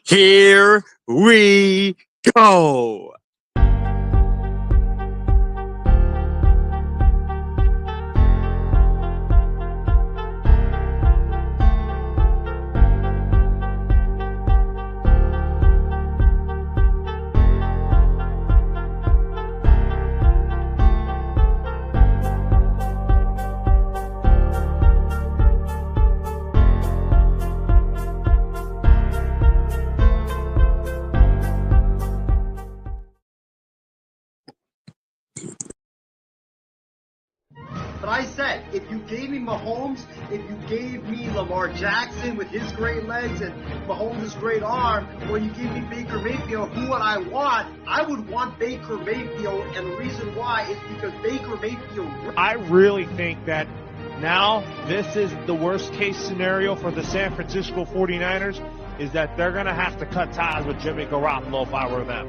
Here we go. But I said, if you gave me Mahomes, if you gave me Lamar Jackson with his great legs and Mahomes' great arm, or you gave me Baker Mayfield, who would I want? I would want Baker Mayfield, and the reason why is because Baker Mayfield. I really think that now this is the worst case scenario for the San Francisco 49ers, is that they're going to have to cut ties with Jimmy Garoppolo if I were them.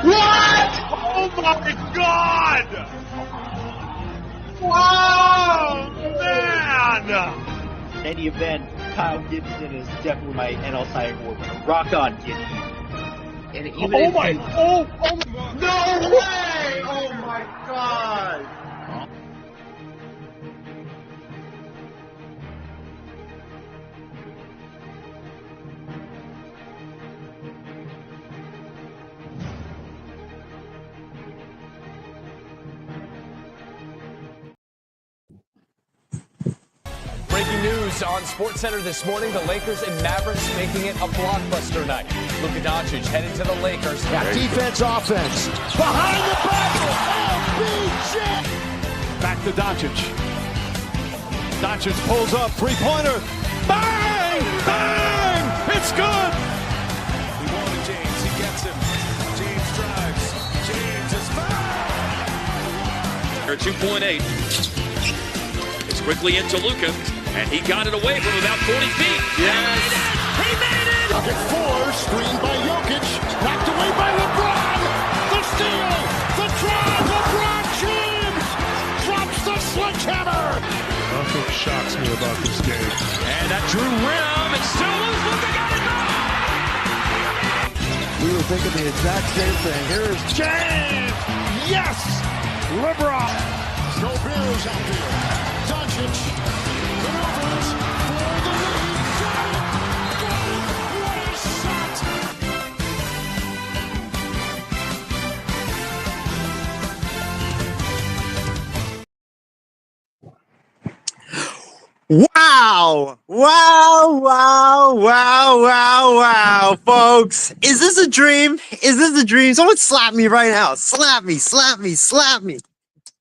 What? Oh my God! Wow, man! In any event, Kyle Gibson is definitely my NL Cy Young Award winner. Rock on, Gibby. And even No way! Oh my God! Breaking news on SportsCenter this morning, the Lakers and Mavericks making it a blockbuster night. Luka Doncic headed to the Lakers. Defense, offense. Behind the back. LBJ. Back to Doncic. Doncic pulls up. Three-pointer. Bang! Bang! It's good! He wanted James. He gets him. James drives. James is fouled. 2.8. It's quickly into Luka, and he got it away from about 40 feet. Yes. He made it! Pocket four, screened by Jokic, knocked away by LeBron. The steal, the drive, LeBron James drops the sledgehammer. That's what shocks me about this game. And that drew rim, and still loose. Luka got it back! We were thinking the exact same thing. Here is James. Yes, LeBron. No beers out here. Doncic maneuvers for the lead. Got it! What a shot! Wow. Wow, folks. Is this a dream? Is this a dream? Someone slap me right now. Slap me.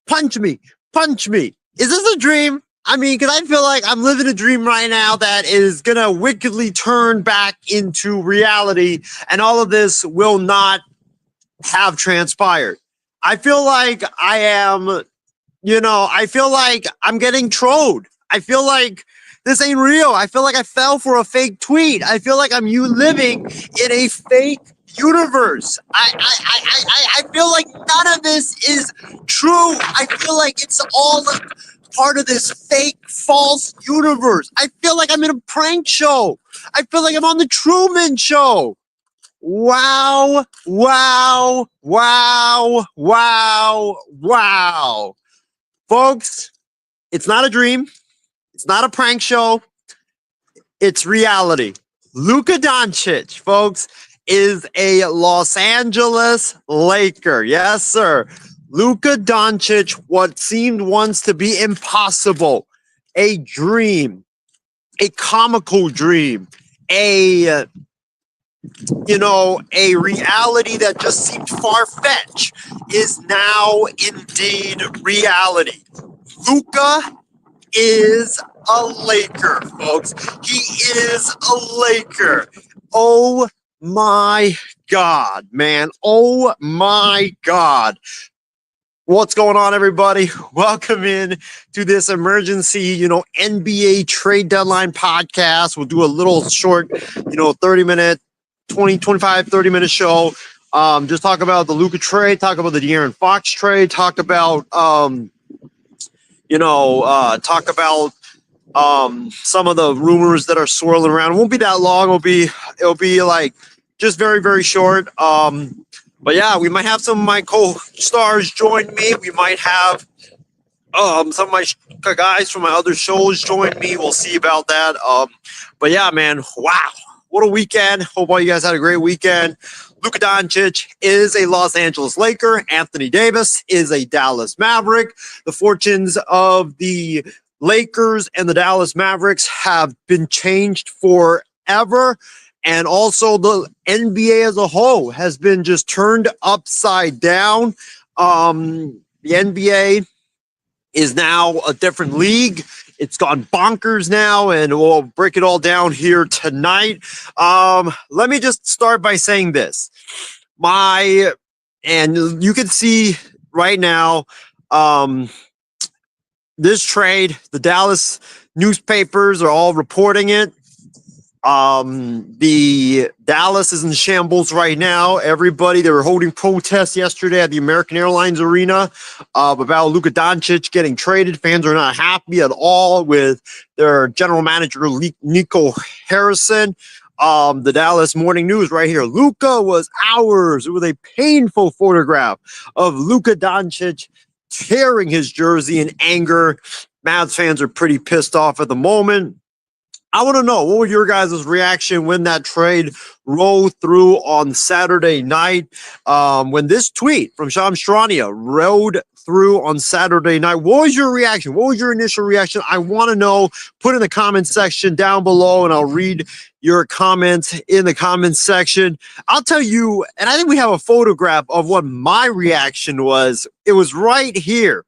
Punch me. Is this a dream? I mean, because I feel like I'm living a dream right now that is going to wickedly turn back into reality, and all of this will not have transpired. I feel like I am, I feel like I'm getting trolled. I feel like this ain't real. I feel like I fell for a fake tweet. I feel like I'm living in a fake universe. I feel like none of this is true. I feel like it's all part of this fake, false universe. I feel like I'm in a prank show. I feel like I'm on the Truman Show. Wow. Folks, it's not a dream. It's not a prank show. It's reality. Luka Doncic, folks, is a Los Angeles Laker. Yes, sir. Luka Doncic, what seemed once to be impossible, a dream, a comical dream, a reality that just seemed far-fetched, is now indeed reality. Luka is a Laker, folks. He is a Laker. Oh my God, man. Oh my God. What's going on, everybody? Welcome in to this emergency, NBA trade deadline podcast. We'll do a little short, 30-minute, 30-minute show. Just talk about the Luka trade, talk about the DeAaron Fox trade, talk about, some of the rumors that are swirling around. It won't be that long. It'll be It'll be like just very, very short. But yeah, we might have some of my co-stars join me. We might have some of my guys from my other shows join me. We'll see about that. But yeah, man, wow, what a weekend. Hope all you guys had a great weekend. Luka Doncic is a Los Angeles Laker. Anthony Davis is a Dallas Maverick. The fortunes of the Lakers and the Dallas Mavericks have been changed forever. And also the NBA as a whole has been just turned upside down. The NBA is now a different league. It's gone bonkers now, and we'll break it all down here tonight. Let me just start by saying this. And you can see right now, this trade, the Dallas newspapers are all reporting it. The Dallas is in shambles right now. Everybody, they were holding protests yesterday at the American Airlines Arena about Luka Doncic getting traded. Fans are not happy at all with their general manager, Nico Harrison. The Dallas Morning News right here. Luka was ours. It was a painful photograph of Luka Doncic tearing his jersey in anger. Mavs fans are pretty pissed off at the moment. I want to know, what was your guys' reaction when that trade rolled through on Saturday night? When this tweet from Shams Charania rolled through on Saturday night, what was your reaction? What was your initial reaction? I want to know. Put in the comment section down below, and I'll read your comments in the comments section. I'll tell you, and I think we have a photograph of what my reaction was. It was right here.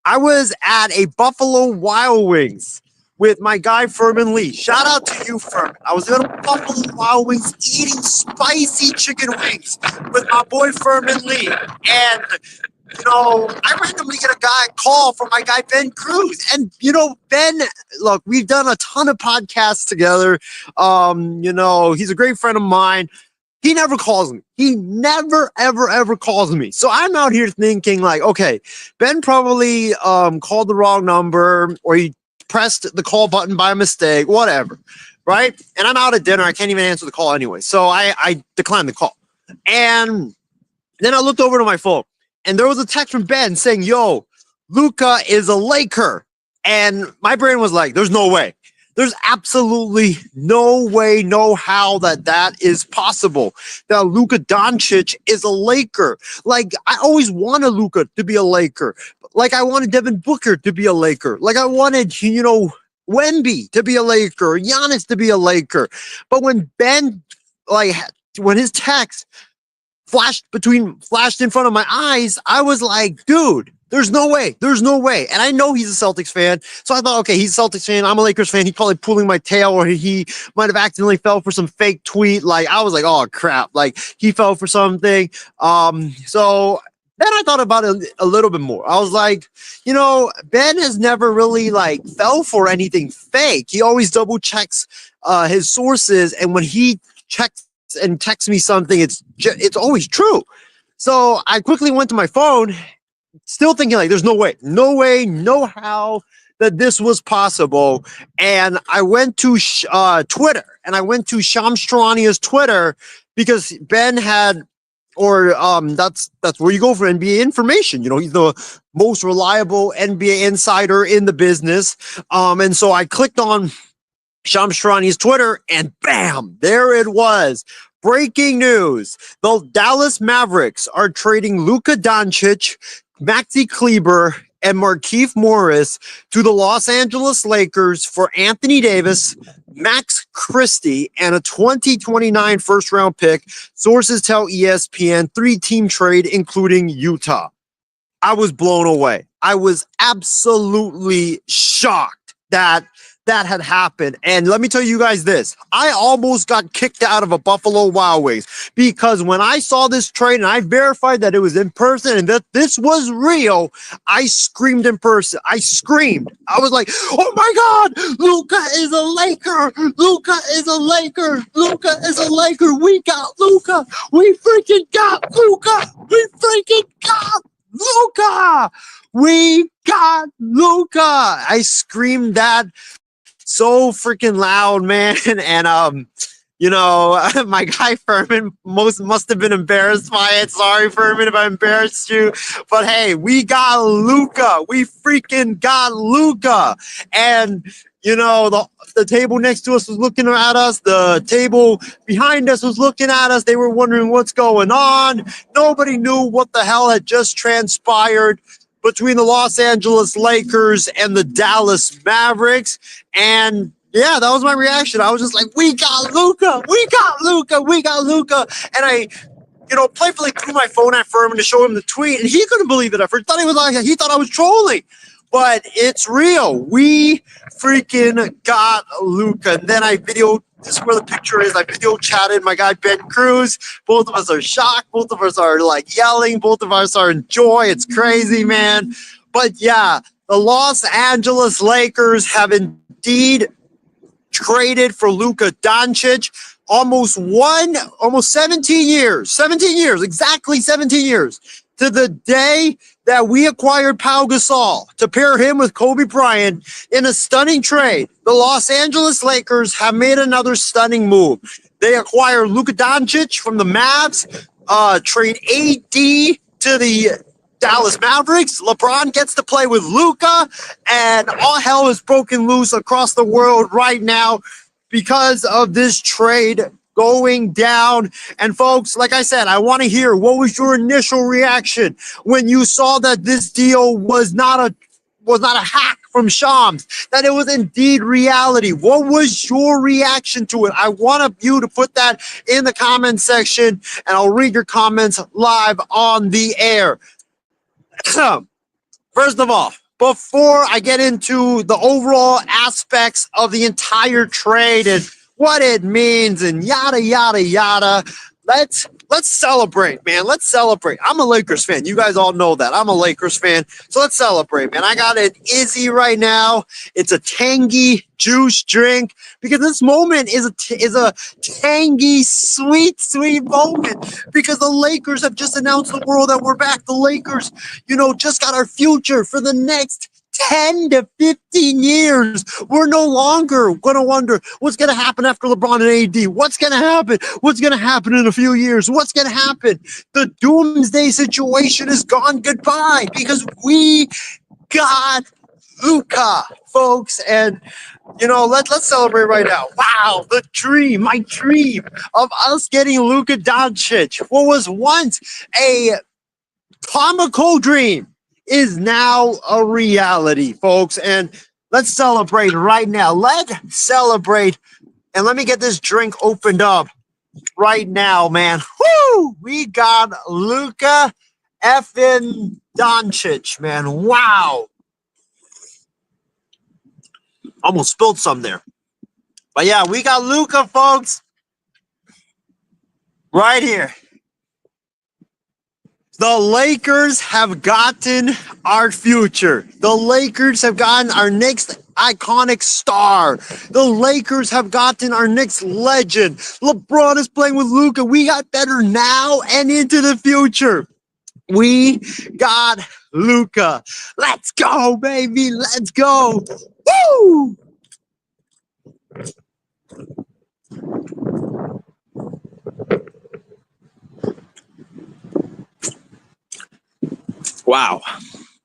I was at a Buffalo Wild Wings with my guy Furman Lee. Shout out to you, Furman. I was at a Buffalo Wild Wings eating spicy chicken wings with my boy Furman Lee. And, you know, I randomly get a call from my guy Ben Cruz. And, you know, Ben, look, we've done a ton of podcasts together. You know, he's a great friend of mine. He never calls me. He never, ever, ever calls me. So I'm out here thinking like, okay, Ben probably called the wrong number, or he pressed the call button by mistake, whatever, right? And I'm out at dinner. I can't even answer the call anyway. So I declined the call. And then I looked over to my phone, and there was a text from Ben saying, yo, Luka is a Laker. And my brain was like, there's no way. There's absolutely no way, no how that is possible, that Luka Doncic is a Laker. Like, I always wanted Luka to be a Laker. Like, I wanted Devin Booker to be a Laker. Like, I wanted, you know, Wemby to be a Laker, Giannis to be a Laker. But when Ben, like, when his text flashed in front of my eyes, I was like, dude, there's no way. There's no way. And I know he's a Celtics fan. So I thought, okay, he's a Celtics fan. I'm a Lakers fan. He's probably pulling my tail, or he might have accidentally fell for some fake tweet. Like, I was like, oh, crap. Like, he fell for something. So then I thought about it a little bit more. I was like, you know, Ben has never really, like, fell for anything fake. He always double checks his sources. And when he checks and texts me something, it's always true. So I quickly went to my phone, still thinking like, there's no way, no how that this was possible. And I went to Twitter, and I went to Shams Charania's Twitter, because Ben had, or that's where you go for NBA information. You know, he's the most reliable NBA insider in the business. And so I clicked on Shams Charania's Twitter, and bam, there it was. Breaking news. The Dallas Mavericks are trading Luka Doncic, Maxi Kleber, and Markieff Morris to the Los Angeles Lakers for Anthony Davis, Max Christie, and a 2029 first-round pick. Sources tell ESPN, 3-team trade, including Utah. I was blown away. I was absolutely shocked that that had happened. And let me tell you guys this. I almost got kicked out of a Buffalo Wild Wings, because when I saw this trade and I verified that it was in person and that this was real, I screamed in person. I screamed. I was like, oh my God, Luka is a Laker. Luka is a Laker. Luka is a Laker. We got Luka. We freaking got Luka. We freaking got Luka. We got Luka. I screamed that so freaking loud, man. And You know, my guy Furman must have been embarrassed by it. Sorry, Furman, if I embarrassed you. But hey, we got Luka. We freaking got Luka. And, you know, the table next to us was looking at us. The table behind us was looking at us. They were wondering what's going on. Nobody knew what the hell had just transpired between the Los Angeles Lakers and the Dallas Mavericks. And yeah, that was my reaction. I was just like, we got Luka, we got Luka, we got Luka. And I, you know, playfully threw my phone at Furman to show him the tweet, and he couldn't believe it at first. He thought I was trolling. But it's real. We freaking got Luka. And then I videoed, this is where the picture is. I video chatted my guy Ben Cruz. Both of us are shocked. Both of us are like yelling. Both of us are in joy. It's crazy, man. But yeah, the Los Angeles Lakers have indeed traded for Luka Doncic. Almost 17 years, exactly 17 years to the day that we acquired Pau Gasol to pair him with Kobe Bryant in a stunning trade. The Los Angeles Lakers have made another stunning move. They acquire Luka Doncic from the Mavs, trade AD to the Dallas Mavericks. LeBron gets to play with Luka, and all hell is broken loose across the world right now because of this trade going down. And folks, like I said, I want to hear, what was your initial reaction when you saw that this deal was not a hack from Shams, that it was indeed reality? What was your reaction to it? I want you to put that in the comment section, and I'll read your comments live on the air. First of all, before I get into the overall aspects of the entire trade and what it means and yada, yada, yada, let's celebrate, man. Let's celebrate. I'm a Lakers fan. You guys all know that. I'm a Lakers fan. So let's celebrate, man. I got an Izzy right now. It's a tangy juice drink because this moment is a tangy, sweet, sweet moment because the Lakers have just announced to the world that we're back. The Lakers, you know, just got our future for the next 10 to 15 years. We're no longer going to wonder what's going to happen after LeBron and AD. What's going to happen? What's going to happen in a few years? What's going to happen? The doomsday situation is gone goodbye because we got Luka, folks. And, you know, let's celebrate right now. Wow, the dream, my dream of us getting Luka Doncic, what was once a comical dream, is now a reality, folks. And let's celebrate right now. Let's celebrate. And let me get this drink opened up right now, man. Woo! We got Luka effing Doncic, man. Wow. Almost spilled some there. But yeah, we got Luka, folks. Right here. The Lakers have gotten our future. The Lakers have gotten our next iconic star. The Lakers have gotten our next legend. LeBron is playing with Luka. We got better now and into the future. We got Luka. Let's go, baby. Let's go. Woo! Wow.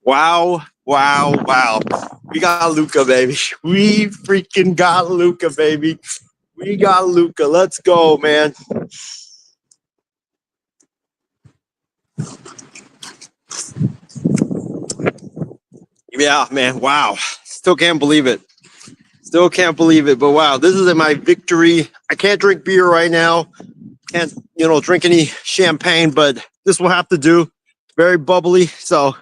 Wow. Wow. Wow. We got Luka, baby. We freaking got Luka, baby. We got Luka. Let's go, man. Yeah, man. Wow. Still can't believe it. Still can't believe it. But wow, this is my victory. I can't drink beer right now. Can't, drink any champagne, but this will have to do. Very bubbly. So,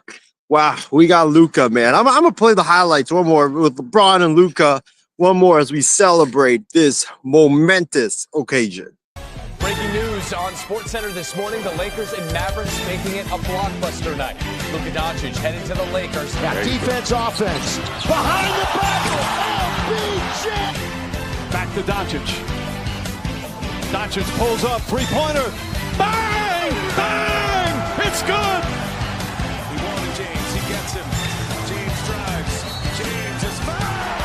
wow, we got Luka, man. I'm going to play the highlights one more with LeBron and Luka. One more as we celebrate this momentous occasion. Breaking news on SportsCenter this morning. The Lakers and Mavericks making it a blockbuster night. Luka Doncic headed to the Lakers. Got defense, offense. Behind the back. LBJ. Back to Doncic. Doncic pulls up. Three-pointer. Bang! Bang! It's good. He wanted James. He gets him. James drives. James is fouled.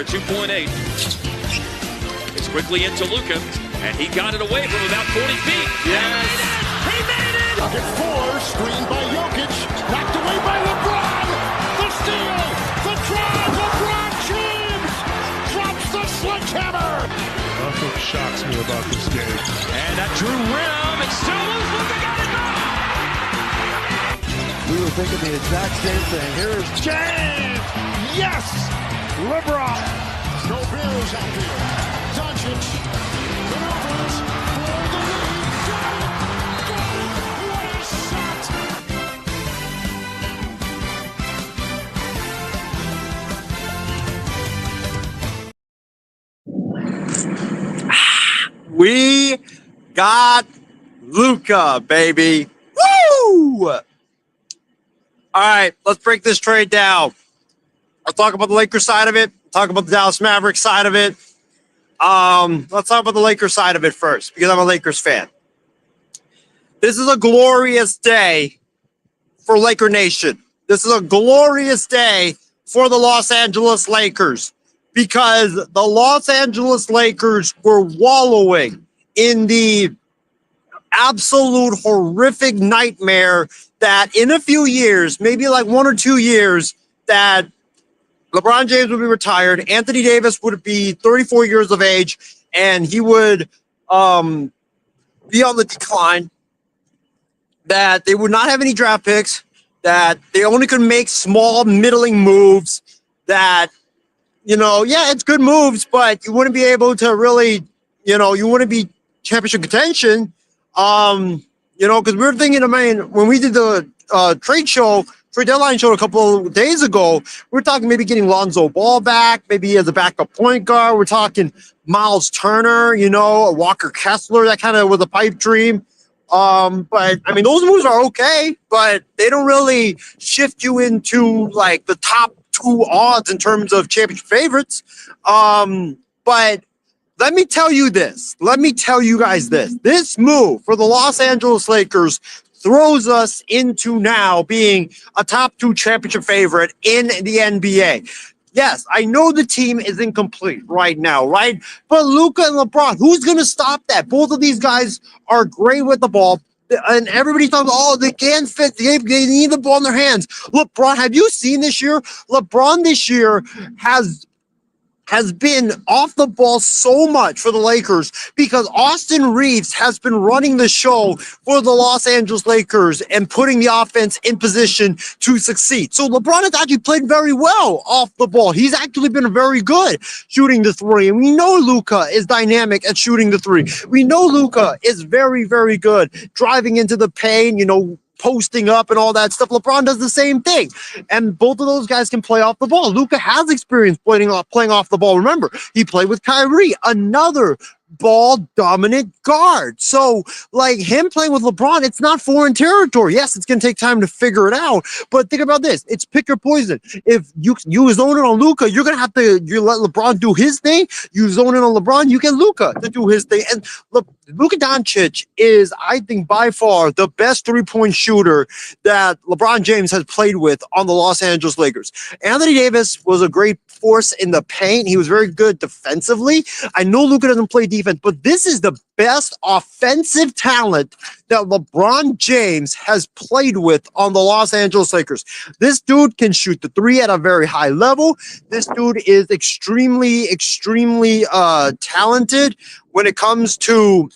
2.8. It's quickly into Luka, and he got it away from about 40 feet. Yes. He made it! Pocket four, screened by Jokic, knocked away by LeBron. The steal, the drive, LeBron James drops the sledgehammer. Nothing shocks me about this game. And that Drew rim, it still is. Luka got it back! We were thinking the exact same thing. Here's James. Yes, LeBron. No Bears out there. Doncic maneuvers for the lead. Got it. Got it. What a shot. We got Luka, baby. Woo! All right, let's break this trade down. I'll talk about the Lakers side of it. Talk about the Dallas Mavericks side of it. Let's talk about the Lakers side of it first, because I'm a Lakers fan. This is a glorious day for Laker Nation. This is a glorious day for the Los Angeles Lakers, because the Los Angeles Lakers were wallowing in the absolute horrific nightmare that in a few years, maybe like 1 or 2 years, that LeBron James would be retired, Anthony Davis would be 34 years of age, and he would be on the decline, that they would not have any draft picks, that they only could make small, middling moves, that, you know, yeah, it's good moves, but you wouldn't be able to really, you know, you wouldn't be championship contention. You know, because we were thinking, I mean, when we did the trade deadline show a couple of days ago, we were talking maybe getting Lonzo Ball back, maybe as a backup point guard. We're talking Miles Turner, you know, Walker Kessler. That kind of was a pipe dream. But I mean, those moves are okay, but they don't really shift you into like the top 2 odds in terms of championship favorites. But let me tell you this. Let me tell you guys this. This move for the Los Angeles Lakers throws us into now being a top 2 championship favorite in the NBA. Yes, I know the team is incomplete right now, right? But Luka and LeBron, who's going to stop that? Both of these guys are great with the ball. And everybody talks, oh, they can't fit. They need the ball in their hands. LeBron, have you seen this year? LeBron this year has been off the ball so much for the Lakers because Austin Reeves has been running the show for the Los Angeles Lakers and putting the offense in position to succeed. So LeBron has actually played very well off the ball. He's actually been very good shooting the 3. And we know Luka is dynamic at shooting the 3. We know Luka is very, very good driving into the paint, you know, posting up and all that stuff. LeBron does the same thing. And both of those guys can play off the ball. Luka has experience playing off the ball. Remember, he played with Kyrie, another ball dominant guard. So like him playing with LeBron, it's not foreign territory. Yes, it's going to take time to figure it out, but think about this. It's pick your poison. If you zone it on Luka, you're going to have to let LeBron do his thing. You zone it on LeBron, you get Luka to do his thing. And Luka Doncic is, I think, by far the best 3-point shooter that LeBron James has played with on the Los Angeles Lakers. Anthony Davis was a great force in the paint. He was very good defensively. I know Luka doesn't play defense, but this is the best offensive talent that LeBron James has played with on the Los Angeles Lakers. This dude can shoot the 3 at a very high level. This dude is extremely, extremely talented when it comes to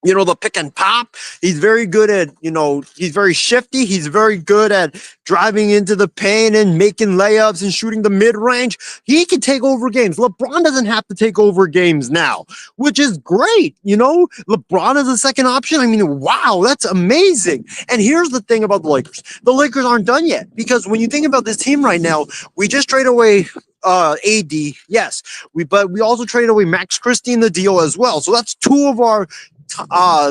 you know, the pick and pop. He's very good at, you know, he's very shifty. He's very good at driving into the paint and making layups and shooting the mid-range. He can take over games. LeBron doesn't have to take over games now, which is great. You know, LeBron is a second option. I mean, wow, that's amazing. And here's the thing about the Lakers. The Lakers aren't done yet, because when you think about this team right now, we just traded away AD, yes, but we also traded away Max Christie in the deal as well. So that's 2 of our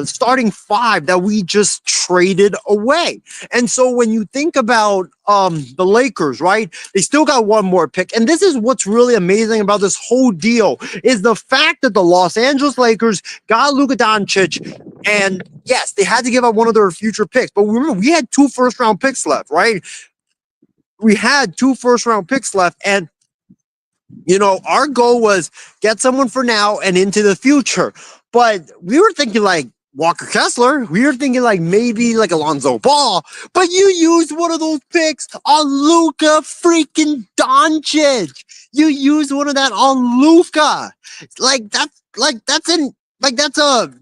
starting 5 that we just traded away. And so when you think about the Lakers, right, they still got 1 more pick. And this is what's really amazing about this whole deal, is the fact that the Los Angeles Lakers got Luka Doncic, and yes, they had to give up one of their future picks. But remember, we had 2 first-round picks left, right? We had 2 first-round picks left, and our goal was get someone for now and into the future. But we were thinking like Walker Kessler. We were thinking like maybe like Alonzo Ball. But you used one of those picks on Luka freaking Doncic. You used one of that on Luka.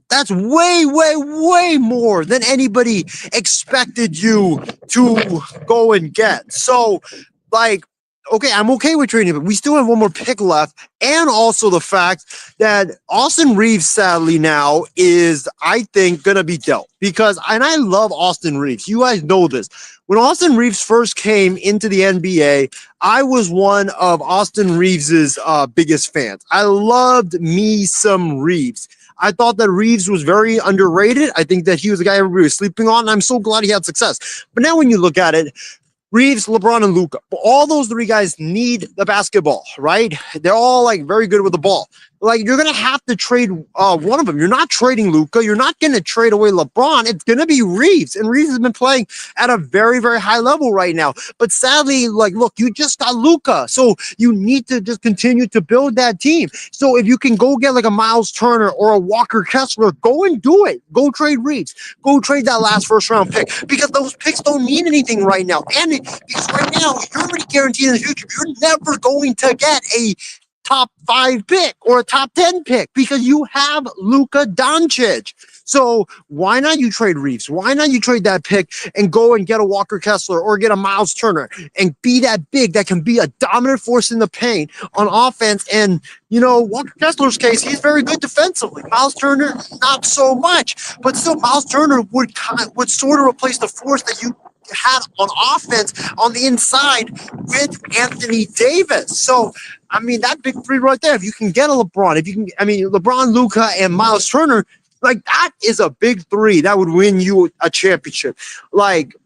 That's way, way, way more than anybody expected you to go and get. So, okay, I'm okay with trading, but we still have one more pick left. And also the fact that Austin Reeves, sadly now, is, I think, going to be dealt. And I love Austin Reeves. You guys know this. When Austin Reeves first came into the NBA, I was one of Austin Reeves's biggest fans. I loved me some Reeves. I thought that Reeves was very underrated. I think that he was a guy everybody was sleeping on, and I'm so glad he had success. But now when you look at it, Reeves, LeBron, and Luka, all those three guys need the basketball, right? They're all very good with the ball. You're going to have to trade one of them. You're not trading Luka. You're not going to trade away LeBron. It's going to be Reeves. And Reeves has been playing at a very, very high level right now. But sadly, look, you just got Luka. So you need to just continue to build that team. So if you can go get a Miles Turner or a Walker Kessler, go and do it. Go trade Reeves. Go trade that last first round pick, because those picks don't mean anything right now. And because right now, you're already guaranteed in the future, you're never going to get a top 5 pick or a top 10 pick because you have Luka Doncic. So why not you trade Reeves? Why not you trade that pick and go and get a Walker Kessler or get a Miles Turner and be that big that can be a dominant force in the paint on offense? And, Walker Kessler's case, he's very good defensively. Miles Turner, not so much. But still, Miles Turner would sort of replace the force that you had on offense on the inside with Anthony Davis. So, that big three right there, if you can get a LeBron, LeBron, Luka, and Miles Turner, that is a big three that would win you a championship.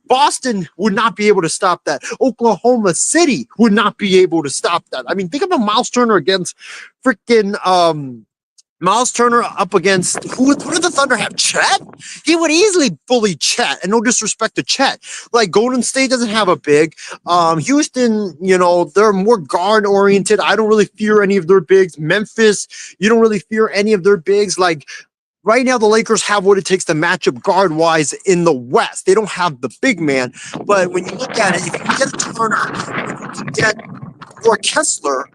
Boston would not be able to stop that. Oklahoma City would not be able to stop that. Think about Miles Turner against freaking Miles Turner up against who did the Thunder have? Chet? He would easily bully Chet, and no disrespect to Chet. Golden State doesn't have a big. Houston, they're more guard oriented. I don't really fear any of their bigs. Memphis, you don't really fear any of their bigs. Right now, the Lakers have what it takes to match up guard-wise in the West. They don't have the big man, but when you look at it, if you can get Turner, if you can get Kessler,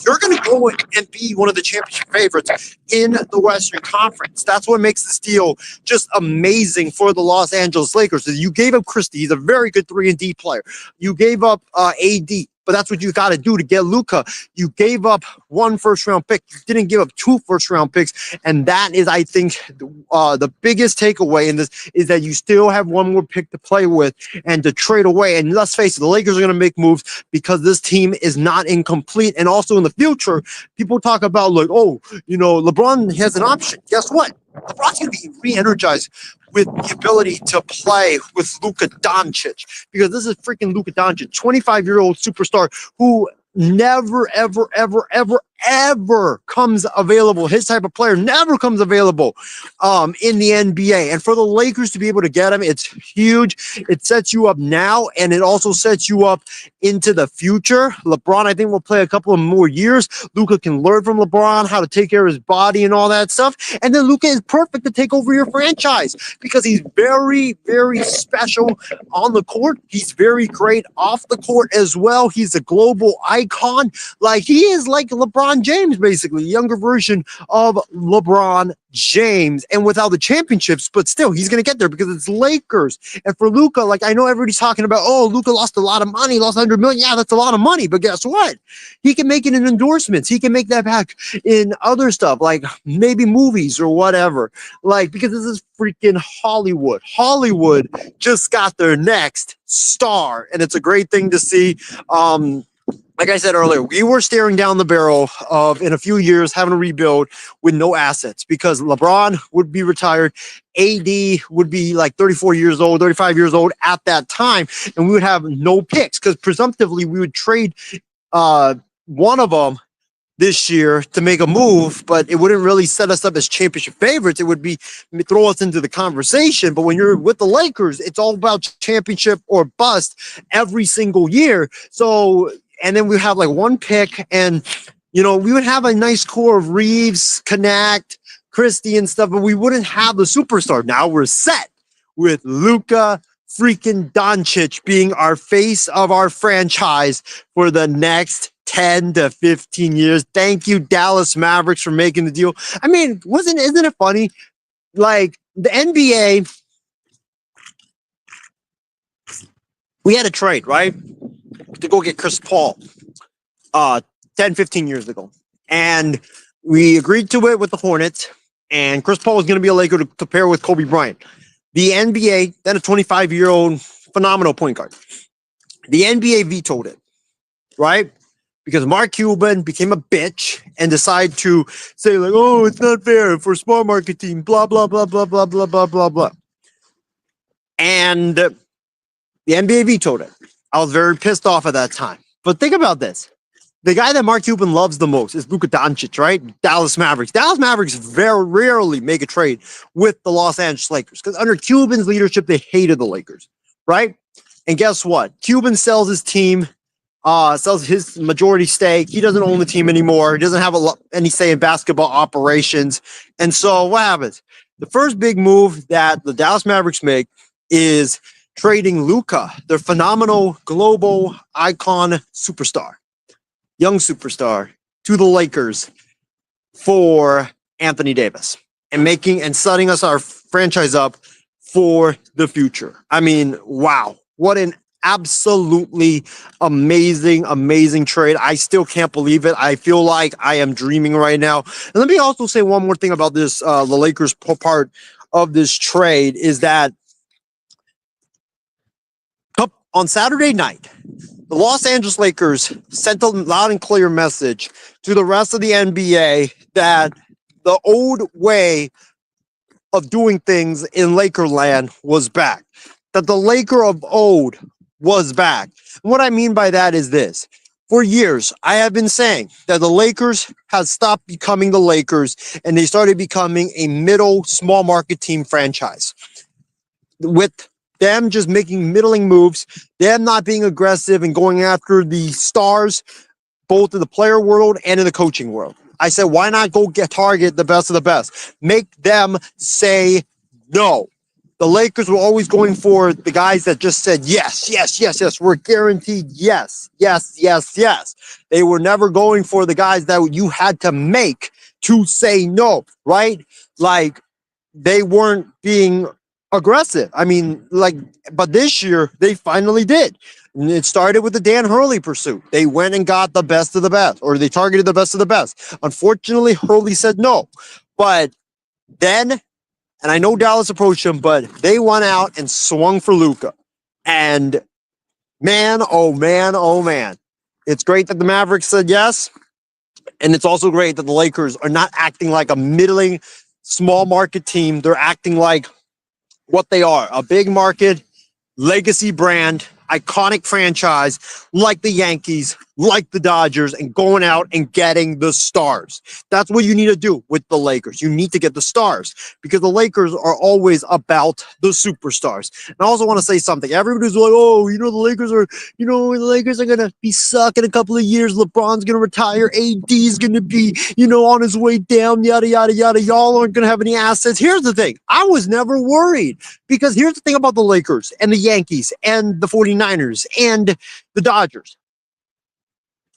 you're going to go and be one of the championship favorites in the Western Conference. That's what makes this deal just amazing for the Los Angeles Lakers. You gave up Christie. He's a very good 3-and-D player. You gave up AD. But that's what you got to do to get Luka. You gave up 1 first-round pick. You didn't give up 2 first-round picks. And that is, I think, the biggest takeaway in this is that you still have one more pick to play with and to trade away. And let's face it, the Lakers are going to make moves because this team is not incomplete. And also in the future, people talk about, LeBron has an option. Guess what? LeBron's going to be re-energized with the ability to play with Luka Doncic, because this is freaking Luka Doncic, 25-year-old superstar who never, ever, ever, ever, ever comes available. His type of player never comes available in the NBA. And for the Lakers to be able to get him, it's huge. It sets you up now, and it also sets you up into the future. LeBron, I think, will play a couple of more years. Luka can learn from LeBron how to take care of his body and all that stuff. And then Luka is perfect to take over your franchise because he's very, very special on the court. He's very great off the court as well. He's a global icon. He is like LeBron James, basically, a younger version of LeBron James, and without the championships, but still, he's going to get there because it's Lakers. And for Luka, I know everybody's talking about, Luka lost a lot of money, lost $100 million. Yeah, that's a lot of money, but guess what? He can make it in endorsements. He can make that back in other stuff, maybe movies or whatever. Because this is freaking Hollywood. Hollywood just got their next star, and it's a great thing to see. Like I said earlier, we were staring down the barrel of, in a few years, having to rebuild with no assets because LeBron would be retired. AD would be 34 years old, 35 years old at that time, and we would have no picks because presumptively we would trade one of them this year to make a move, but it wouldn't really set us up as championship favorites. It would be throw us into the conversation. But when you're with the Lakers, it's all about championship or bust every single year. So and then we have like one pick, and we would have a nice core of Reeves, Connect, Christie, and stuff, but we wouldn't have the superstar. Now we're set with Luka freaking Doncic being our face of our franchise for the next 10 to 15 years. Thank you, Dallas Mavericks, for making the deal. I mean, isn't it funny? Like the NBA, we had a trade, right? To go get Chris Paul 10, 15 years ago. And we agreed to it with the Hornets, and Chris Paul was going to be a Laker to pair with Kobe Bryant. The NBA, then a 25-year-old phenomenal point guard. The NBA vetoed it, right? Because Mark Cuban became a bitch and decided to say, like, oh, it's not fair for a small market team, blah, blah, blah, blah, blah, blah, blah, blah, blah. And the NBA vetoed it. I was very pissed off at that time. But think about this. The guy that Mark Cuban loves the most is Luka Doncic, right? Dallas Mavericks. Dallas Mavericks very rarely make a trade with the Los Angeles Lakers because under Cuban's leadership, they hated the Lakers, right? And guess what? Cuban sells his team, sells his majority stake. He doesn't own the team anymore. He doesn't have any say in basketball operations. And so what happens? The first big move that the Dallas Mavericks make is trading Luka, their phenomenal global icon superstar, young superstar, to the Lakers for Anthony Davis and setting us our franchise up for the future. I mean, wow, what an absolutely amazing trade. I still can't believe it. I feel like I am dreaming right now. And let me also say one more thing about this, the Lakers part of this trade is that on Saturday night, the Los Angeles Lakers sent a loud and clear message to the rest of the NBA that the old way of doing things in Lakerland was back, that the Laker of old was back. And what I mean by that is this. For years, I have been saying that the Lakers have stopped becoming the Lakers and they started becoming a middle small market team franchise with them just making middling moves, them not being aggressive and going after the stars, both in the player world and in the coaching world. I said, why not go target the best of the best? Make them say no. The Lakers were always going for the guys that just said, yes, yes, yes, yes, we're guaranteed, yes, yes, yes, yes. They were never going for the guys that you had to make to say no, right? Like, they weren't being aggressive. I mean, but this year they finally did. And it started with the Dan Hurley pursuit. They went and got the best of the best, or they targeted the best of the best. Unfortunately, Hurley said no. But then, and I know Dallas approached him, but they went out and swung for Luka. And man, oh man, oh man. It's great that the Mavericks said yes. And it's also great that the Lakers are not acting like a middling small market team. They're acting like what they are, a big market, legacy brand, iconic franchise like the Yankees, like the Dodgers, and going out and getting the stars. That's what you need to do with the Lakers. You need to get the stars because the Lakers are always about the superstars. And I also want to say something. Everybody's like, oh, the Lakers are going to be suck in a couple of years. LeBron's going to retire. AD is going to be, on his way down, yada, yada, yada. Y'all aren't going to have any assets. Here's the thing. I was never worried because here's the thing about the Lakers and the Yankees and the 49ers and the Dodgers.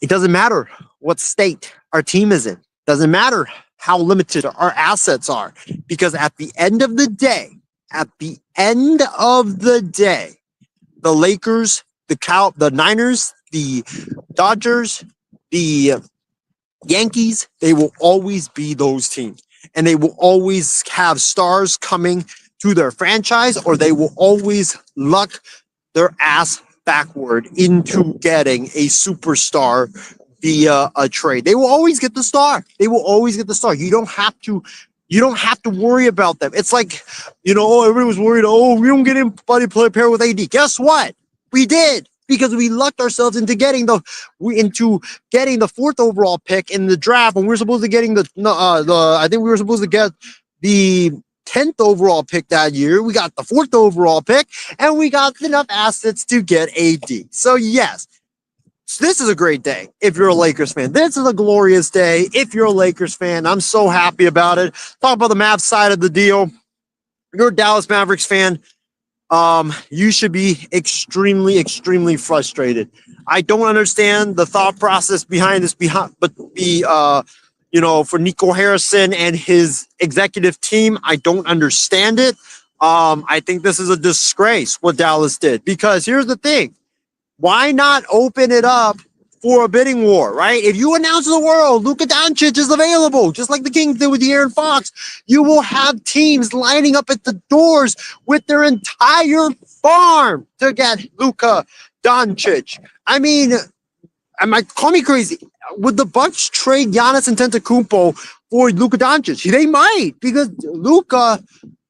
It doesn't matter what state our team is in. Doesn't matter how limited our assets are. Because at the end of the day, the Lakers, the Niners, the Dodgers, the Yankees, they will always be those teams. And they will always have stars coming to their franchise, or they will always luck their ass backward into getting a superstar via a trade. They will always get the star. You don't have to worry about them. It's like, everybody was worried, we don't get anybody to pair with AD. Guess what? We did, because we lucked ourselves into getting the 4th overall pick in the draft when we were supposed to getting I think we were supposed to get the 10th overall pick that year. We got the 4th overall pick, and we got enough assets to get AD. So yes, this is a great day if you're a Lakers fan. This is a glorious day if you're a Lakers fan. I'm so happy about it. Talk about the Mavs side of the deal. You're a Dallas Mavericks fan. You should be extremely, extremely frustrated. I don't understand the thought process behind this, for Nico Harrison and his executive team. I don't understand it. I think this is a disgrace what Dallas did, because here's the thing. Why not open it up for a bidding war, right? If you announce to the world Luka Doncic is available, just like the Kings did with DeAaron Fox, you will have teams lining up at the doors with their entire farm to get Luka Doncic. I mean, call me crazy. Would the Bucks trade Giannis Antetokounmpo for Luka Doncic? They might, because Luka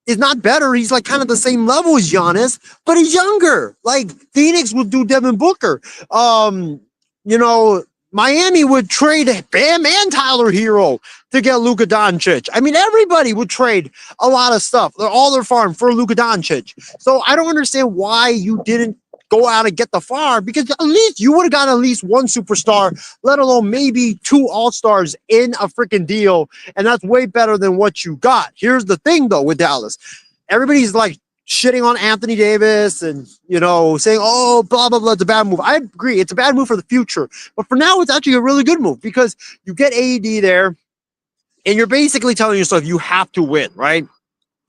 is not better. He's like kind of the same level as Giannis, but he's younger. Like Phoenix would do Devin Booker. Miami would trade Bam and Tyler Hero to get Luka Doncic. I mean, everybody would trade a lot of stuff. They're all their farm for Luka Doncic. So I don't understand why you didn't go out and get the farm, because at least you would have gotten at least one superstar, let alone maybe two all-stars in a freaking deal. And that's way better than what you got. Here's the thing, though, with Dallas. Everybody's like shitting on Anthony Davis and, saying, oh, blah, blah, blah, it's a bad move. I agree. It's a bad move for the future. But for now, it's actually a really good move, because you get AD there and you're basically telling yourself you have to win, right?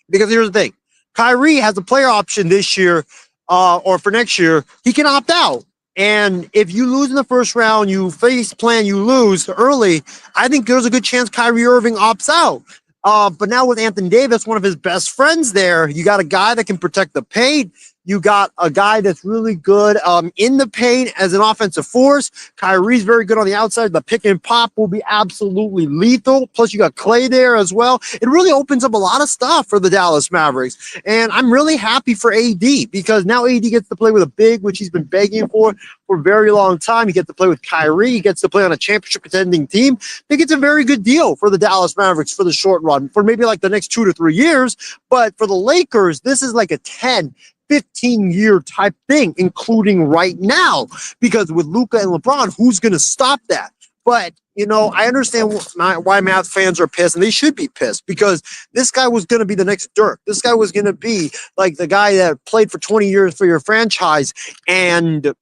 Because here's the thing. Kyrie has a player option this year, or for next year. He can opt out. And if you lose in the first round, you lose early, I think there's a good chance Kyrie Irving opts out. But now with Anthony Davis, one of his best friends there, you got a guy that can protect the paint. You got a guy that's really good in the paint as an offensive force. Kyrie's very good on the outside. The pick and pop will be absolutely lethal. Plus, you got Clay there as well. It really opens up a lot of stuff for the Dallas Mavericks. And I'm really happy for AD, because now AD gets to play with a big, which he's been begging for a very long time. He gets to play with Kyrie. He gets to play on a championship contending team. I think it's a very good deal for the Dallas Mavericks for the short run, for maybe like the next 2 to 3 years. But for the Lakers, this is like a 10-15-year type thing, including right now, because with Luka and LeBron, who's going to stop that? But, I understand why Mavs fans are pissed, and they should be pissed, because this guy was going to be the next Dirk. This guy was going to be like the guy that played for 20 years for your franchise, and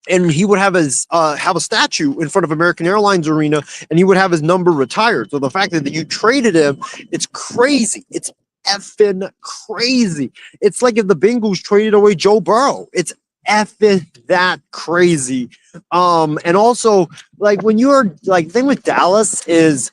he would have have a statue in front of American Airlines Arena, and he would have his number retired. So the fact that you traded him, it's crazy. It's effing crazy. It's like if the Bengals traded away Joe Burrow. It's effing that crazy. And also, like, when you're like, the thing with Dallas is,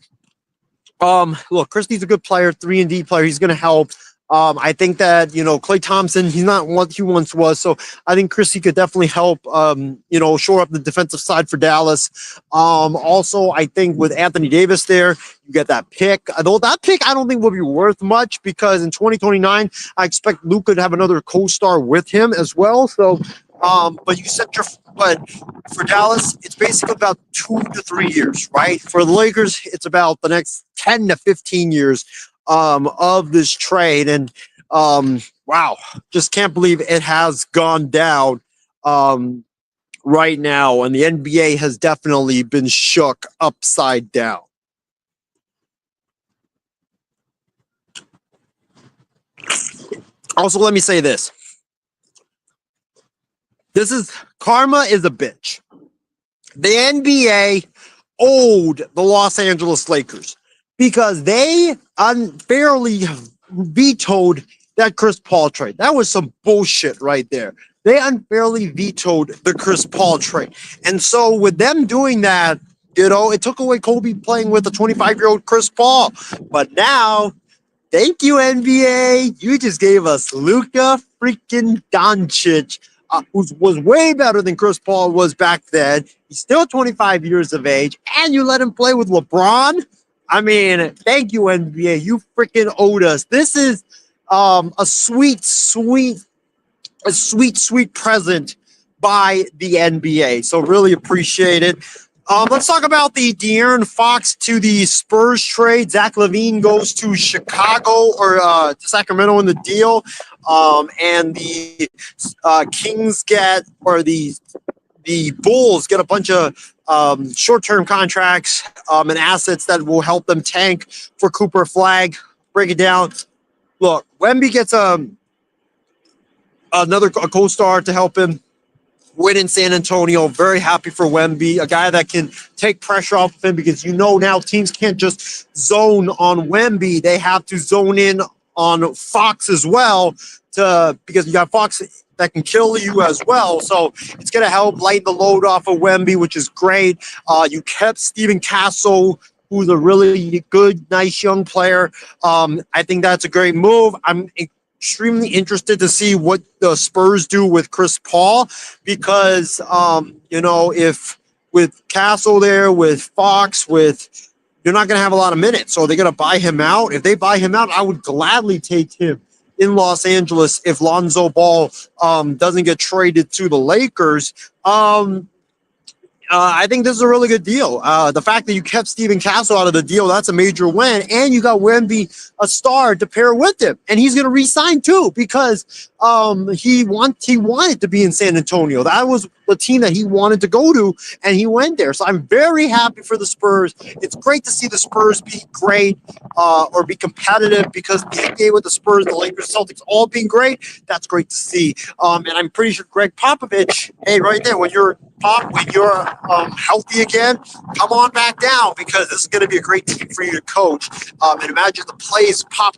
look, Christie's a good player, 3-and-D player. He's going to help. I think that, Klay Thompson, he's not what he once was. So I think Christie could definitely help, shore up the defensive side for Dallas. Also, I think with Anthony Davis there, you get that pick. Though that pick, I don't think will be worth much, because in 2029, I expect Luka to have another co-star with him as well. So, but for Dallas, it's basically about 2 to 3 years, right? For the Lakers, it's about the next 10 to 15 years of this trade. And wow, just can't believe it has gone down right now, and the NBA has definitely been shook upside down. Also, let me say this. Karma is a bitch. The NBA owed the Los Angeles Lakers, because they unfairly vetoed that Chris Paul trade. That was some bullshit right there. They unfairly vetoed the Chris Paul trade. And so with them doing that, it took away Kobe playing with a 25-year-old Chris Paul. But now, thank you, NBA. You just gave us Luka freaking Doncic, who was way better than Chris Paul was back then. He's still 25 years of age, and you let him play with LeBron. I mean, thank you, NBA. You freaking owed us. This is a sweet present by the NBA. So really appreciate it. Let's talk about the De'Aaron Fox to the Spurs trade. Zach LaVine goes to Chicago, or to Sacramento in the deal. And the Kings get, or the the Bulls get a bunch of short-term contracts and assets that will help them tank for Cooper Flag. Break it down. Look, Wemby gets another co-star to help him win in San Antonio. Very happy for Wemby, a guy that can take pressure off of him, because now teams can't just zone on Wemby. They have to zone in on Fox as well, because you got Fox that can kill you as well. So it's going to help lighten the load off of Wemby, which is great. You kept Steven Castle, who's a really good, nice young player. I think that's a great move. I'm extremely interested to see what the Spurs do with Chris Paul, because if with Castle there, with Fox, you're not going to have a lot of minutes, so they're going to buy him out. If they buy him out, I would gladly take him in Los Angeles if Lonzo Ball doesn't get traded to the Lakers. I think this is a really good deal. The fact that you kept Steven Castle out of the deal, that's a major win. And you got Wemby, a star, to pair with him. And he's going to re-sign too, because he wanted to be in San Antonio. That was the team that he wanted to go to, and he went there. So I'm very happy for the Spurs. It's great to see the Spurs be great or be competitive, because the NBA with the Spurs, the Lakers, Celtics all being great, that's great to see. And I'm pretty sure Greg Popovich, hey, right there, when you're healthy again, come on back down, because this is going to be a great team for you to coach. And imagine the plays Pop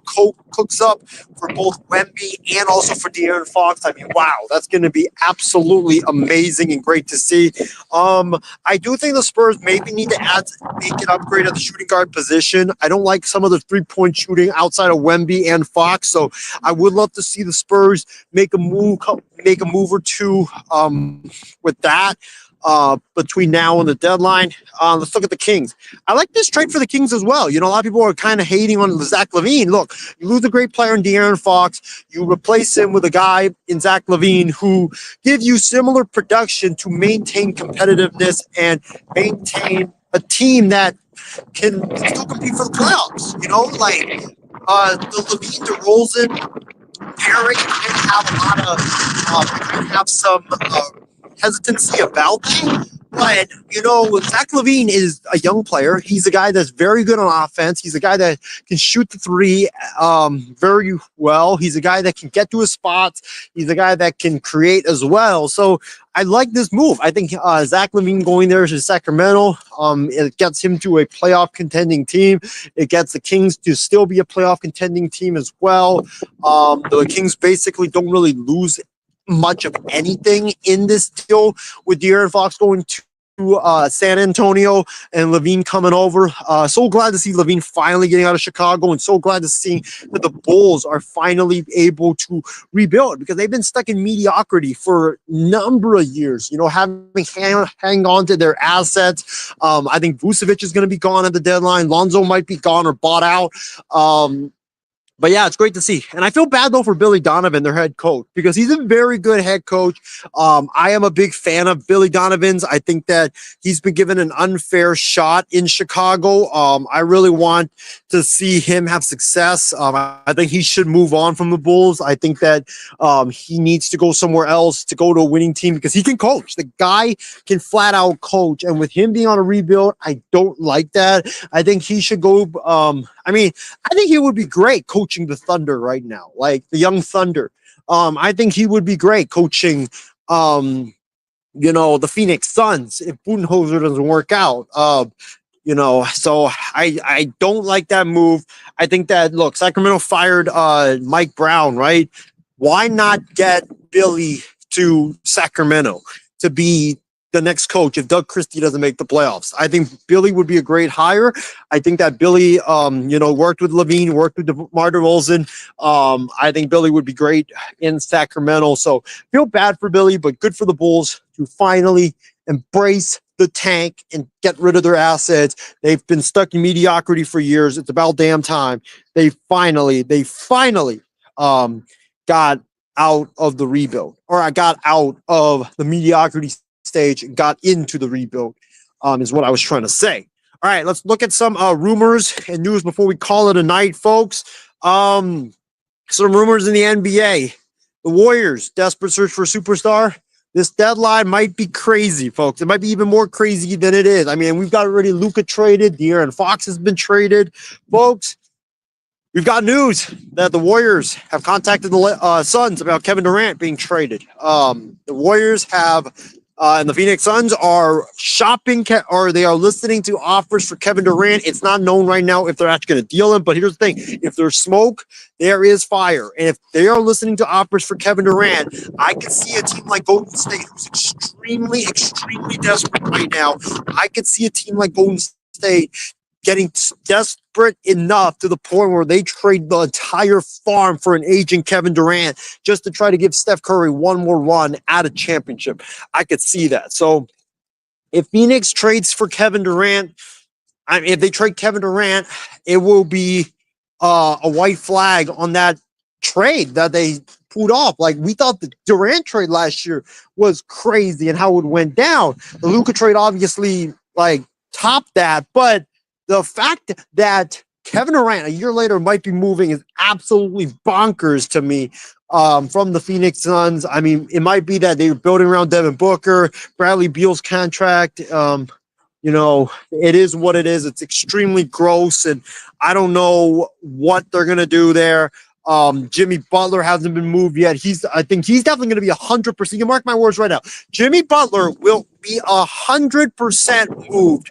cooks up for both Wemby and also for De'Aaron Fox. I mean, wow, that's going to be absolutely amazing and great to see. I do think the Spurs maybe need to make an upgrade at the shooting guard position. I don't like some of the three-point shooting outside of Wemby and Fox, so I would love to see the Spurs make a move or two with that. Between now and the deadline. Let's look at the Kings. I like this trade for the Kings as well. A lot of people are kind of hating on Zach LaVine. Look, you lose a great player in De'Aaron Fox. You replace him with a guy in Zach LaVine who give you similar production to maintain competitiveness and maintain a team that can still compete for the playoffs. The LaVine DeRozan pairing can have some hesitancy about that. But, Zach LaVine is a young player. He's a guy that's very good on offense. He's a guy that can shoot the three very well. He's a guy that can get to his spots. He's a guy that can create as well. So I like this move. I think Zach LaVine going there to Sacramento, it gets him to a playoff contending team. It gets the Kings to still be a playoff contending team as well. The Kings basically don't really lose much of anything in this deal with De'Aaron Fox going to San Antonio and LaVine coming over. So glad to see LaVine finally getting out of Chicago, and so glad to see that the Bulls are finally able to rebuild, because they've been stuck in mediocrity for a number of years, having hang on to their assets. I think Vucevic is going to be gone at the deadline. Lonzo might be gone or bought out. But yeah, it's great to see. And I feel bad, though, for Billy Donovan, their head coach, because he's a very good head coach. I am a big fan of Billy Donovan's. I think that he's been given an unfair shot in Chicago. I really want to see him have success. I think he should move on from the Bulls. I think that he needs to go somewhere else, to go to a winning team, because he can coach. The guy can flat out coach. And with him being on a rebuild, I don't like that. I think he should go. I think he would be great coaching the Thunder right now, like the young Thunder. I think he would be great coaching, the Phoenix Suns if Budenholzer doesn't work out. So I don't like that move. I think that, look, Sacramento fired Mike Brown, right? Why not get Billy to Sacramento to be the next coach if Doug Christie doesn't make the playoffs? I think Billy would be a great hire. I think that Billy, worked with LaVine, worked with DeMar DeRozan. I think Billy would be great in Sacramento. So feel bad for Billy, but good for the Bulls to finally embrace the tank and get rid of their assets. They've been stuck in mediocrity for years. It's about damn time. They finally got out of the rebuild, or I got out of the mediocrity stage and got into the rebuild, is what I was trying to say. All right, let's look at some rumors and news before we call it a night, folks. Some rumors in the NBA. The Warriors, desperate search for a superstar. This deadline might be crazy, folks. It might be even more crazy than it is. I mean, we've got already Luka traded. DeAaron Fox has been traded. Folks, we've got news that the Warriors have contacted the Suns about Kevin Durant being traded. The Warriors have, and the Phoenix Suns are shopping, or they are listening to offers for Kevin Durant. It's not known right now if they're actually going to deal him, but here's the thing. If there's smoke, there is fire. And if they are listening to offers for Kevin Durant, I can see a team like Golden State who's extremely, extremely desperate right now. I could see a team like Golden State getting desperate enough to the point where they trade the entire farm for an aging Kevin Durant just to try to give Steph Curry one more run at a championship. I could see that. So if Phoenix trades for Kevin Durant, I mean, if they trade Kevin Durant, it will be a white flag on that trade that they pulled off. Like, we thought the Durant trade last year was crazy and how it went down. The Luka trade obviously like topped that, but the fact that Kevin Durant a year later might be moving is absolutely bonkers to me. From the Phoenix Suns, I mean, it might be that they're building around Devin Booker, Bradley Beal's contract. You know, it is what it is. It's extremely gross, and I don't know what they're gonna do there. Jimmy Butler hasn't been moved yet. I think he's definitely going to be 100%. You mark my words right now. Jimmy Butler will be 100% moved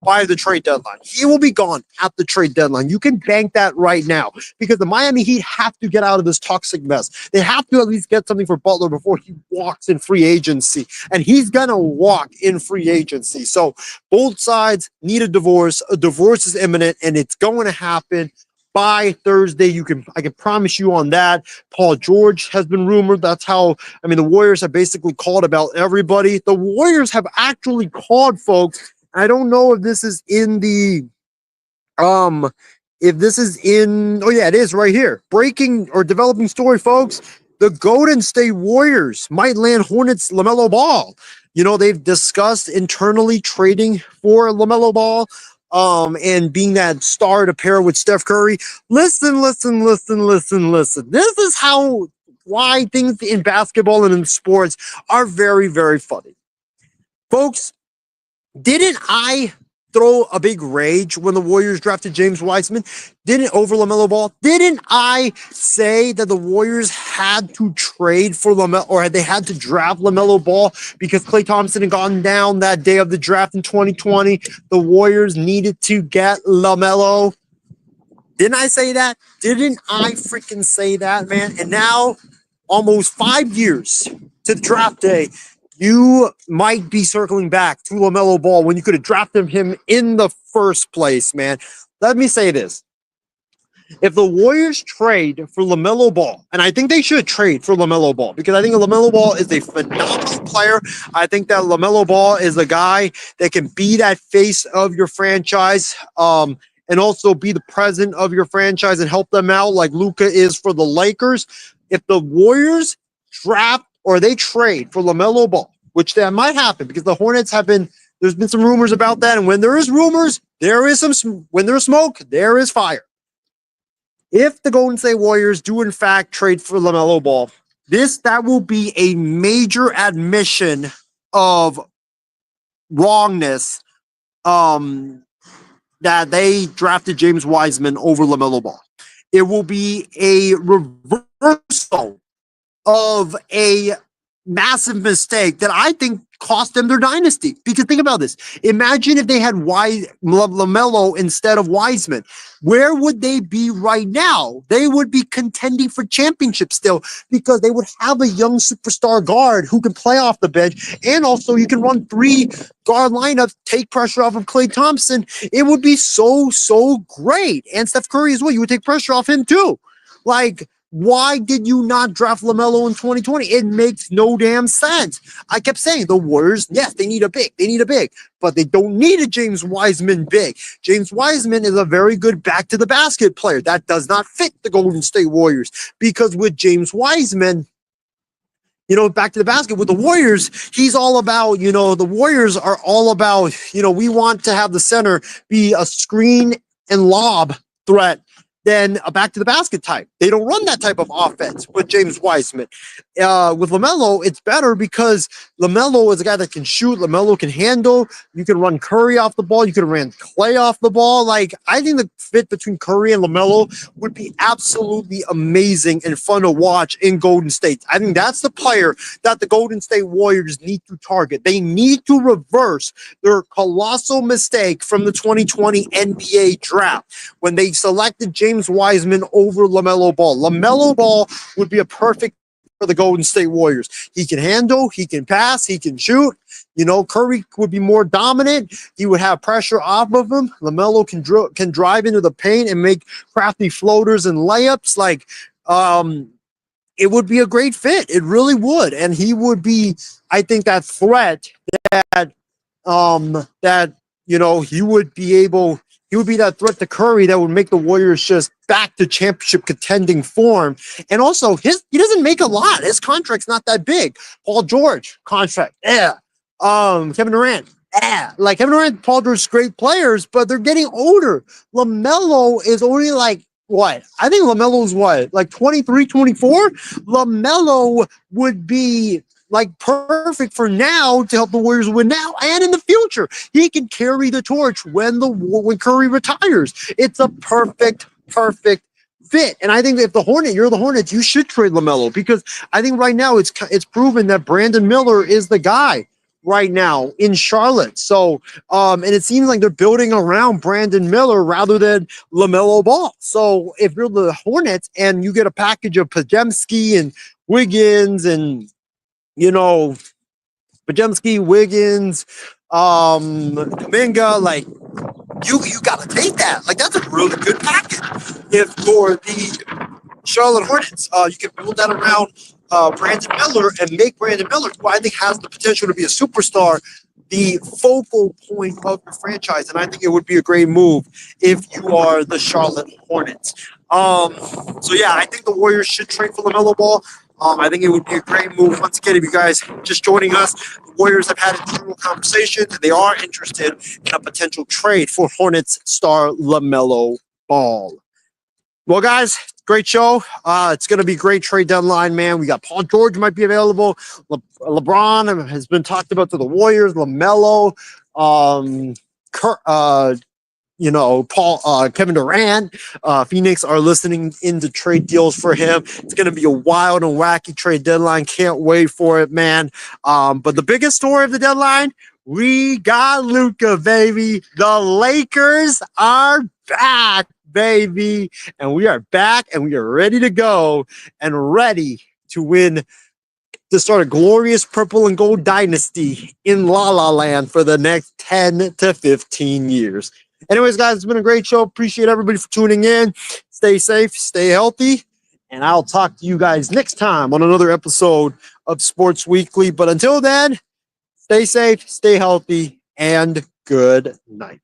by the trade deadline. He will be gone at the trade deadline. You can bank that right now because the Miami Heat have to get out of this toxic mess. They have to at least get something for Butler before he walks in free agency, and he's going to walk in free agency. So both sides need a divorce. A divorce is imminent, and it's going to happen by Thursday. I can promise you on that. Paul George has been rumored. That's how, I mean, the Warriors have basically called about everybody. The Warriors have actually called, folks. I don't know if this is in the, oh yeah, it is right here. Breaking or developing story, folks. The Golden State Warriors might land Hornets LaMelo Ball. You know, they've discussed internally trading for LaMelo Ball. And being that star to pair with Steph Curry. Listen. This is why things in basketball and in sports are very, very funny. Folks, didn't I throw a big rage when the Warriors drafted James Wiseman? Over LaMelo Ball? Didn't I say that the Warriors had to trade for LaMelo, or they had to draft LaMelo Ball because Klay Thompson had gone down that day of the draft in 2020? The Warriors needed to get LaMelo. Didn't I say that? Didn't I freaking say that, man? And now, almost 5 years to the draft day, you might be circling back to LaMelo Ball when you could have drafted him in the first place, man. Let me say this. If the Warriors trade for LaMelo Ball, and I think they should trade for LaMelo Ball because I think LaMelo Ball is a phenomenal player. I think that LaMelo Ball is a guy that can be that face of your franchise, and also be the president of your franchise and help them out like Luka is for the Lakers. If the Warriors draft or they trade for LaMelo Ball, which that might happen because the Hornets there's been some rumors about that. And when there is rumors, when there's smoke, there is fire. If the Golden State Warriors do in fact trade for LaMelo Ball, that will be a major admission of wrongness, that they drafted James Wiseman over LaMelo Ball. It will be a reversal of a massive mistake that I think cost them their dynasty. Because think about this. Imagine if they had LaMelo instead of Wiseman. Where would they be right now? They would be contending for championships still because they would have a young superstar guard who can play off the bench. And also you can run 3 guard lineups, take pressure off of Klay Thompson. It would be so great. And Steph Curry as well. You would take pressure off him too. Like, why did you not draft LaMelo in 2020? It makes no damn sense. I kept saying the Warriors, yes, they need a big, but they don't need a James Wiseman big. James Wiseman is a very good back to the basket player. That does not fit the Golden State Warriors because with James Wiseman, you know, back to the basket with the Warriors, he's all about, you know, the Warriors are all about, you know, we want to have the center be a screen and lob threat than a back to the basket type. They don't run that type of offense with James Wiseman. With LaMelo, it's better because LaMelo is a guy that can shoot. LaMelo can handle. You can run Curry off the ball. You can run Clay off the ball. Like, I think the fit between Curry and LaMelo would be absolutely amazing and fun to watch in Golden State. I think that's the player that the Golden State Warriors need to target. They need to reverse their colossal mistake from the 2020 NBA draft when they selected James Wiseman over LaMelo Ball. LaMelo Ball would be a perfect for the Golden State Warriors. He can handle, he can pass, he can shoot. You know, Curry would be more dominant. He would have pressure off of him. LaMelo can drive into the paint and make crafty floaters and layups. Like, it would be a great fit. It really would. And he would be, I think, that threat that, you know, he would be that threat to Curry that would make the Warriors just back to championship contending form. And also, he doesn't make a lot. His contract's not that big. Paul George contract, yeah. Kevin Durant, yeah. Like, Kevin Durant, Paul George, great players, but they're getting older. LaMelo is only like, what? I think LaMelo's what? Like 23, 24? LaMelo would be like perfect for now to help the Warriors win now and in the future. He can carry the torch when Curry retires. It's a perfect fit. And I think if you're the Hornets, you should trade LaMelo, because I think right now it's proven that Brandon Miller is the guy right now in Charlotte. So, and it seems like they're building around Brandon Miller rather than LaMelo Ball. So if you're the Hornets and you get a package of Podziemski and Wiggins and, you know, Podziemski, Wiggins, Kuminga, like, you got to take that. Like, that's a really good package. If for the Charlotte Hornets, you can build that around Brandon Miller and make Brandon Miller, who I think has the potential to be a superstar, the focal point of your franchise. And I think it would be a great move if you are the Charlotte Hornets. So yeah, I think the Warriors should trade for LaMelo Ball. I think it would be a great move. Once again, if you guys just joining us, the Warriors have had a general conversation, and they are interested in a potential trade for Hornets star LaMelo Ball. Well, guys, great show. It's going to be a great trade deadline, man. We got Paul George might be available. LeBron has been talked about to the Warriors. LaMelo, Kevin Durant, Phoenix are listening into trade deals for him. It's going to be a wild and wacky trade deadline. Can't wait for it, man. But the biggest story of the deadline, we got Luka, baby. The Lakers are back, baby. And we are back and we are ready to go and ready to win, to start a glorious purple and gold dynasty in La La Land for the next 10 to 15 years. Anyways, guys, it's been a great show. Appreciate everybody for tuning in. Stay safe, stay healthy, and I'll talk to you guys next time on another episode of Sports Weekly. But until then, stay safe, stay healthy, and good night.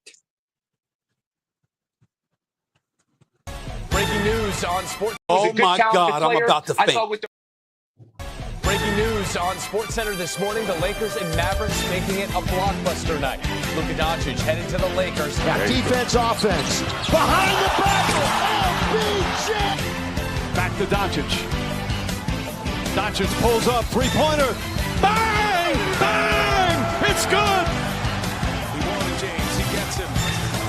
Breaking news on Sports. Oh my God, I'm about to faint. Breaking news on SportsCenter this morning: the Lakers and Mavericks making it a blockbuster night. Luka Doncic headed to the Lakers. Defense, offense. Behind the back. LBJ. Back to Doncic. Doncic pulls up. Three-pointer. Bang! Bang! It's good! He wanted James. He gets him.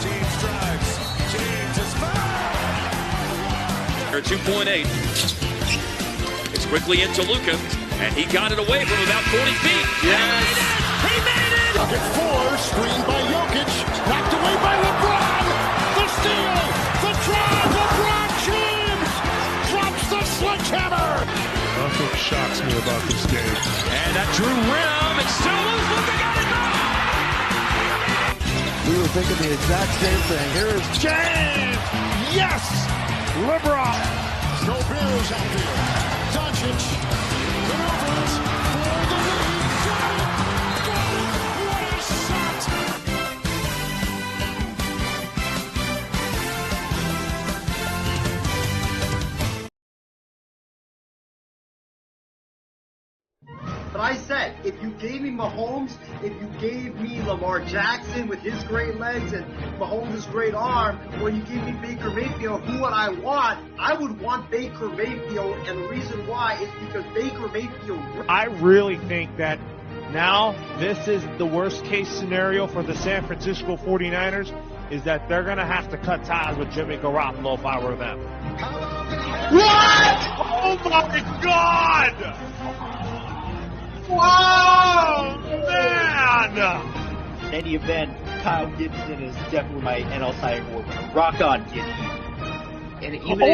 James drives. James is fouled. 2.8. It's quickly into Luka, and he got it away from about 40 feet. Yes! He made it! Rocket 4, screened by Jokic, knocked away by LeBron! The steal! The drive! LeBron James drops the sledgehammer! That's what shocks me about this game. And that drew rim, it still is Luka got it back! We were thinking the exact same thing. Here is James! Yes! LeBron! Gobert's out there. Doncic maneuvers for the lead. Got it! Got it! What a shot! But I said, if you gave me Mahomes, if you gave me Lamar Jackson with his great legs and Mahomes' great arm, or you gave me Baker Mayfield, who would I want? I would want Baker Mayfield, and the reason why is because Baker Mayfield. I really think that now this is the worst case scenario for the San Francisco 49ers, is that they're going to have to cut ties with Jimmy Garoppolo if I were them. What? Oh my God! Wow, man! In any event, Kyle Gibson is definitely my NL Cy Young Award winner. Rock on, Giddy. And even no!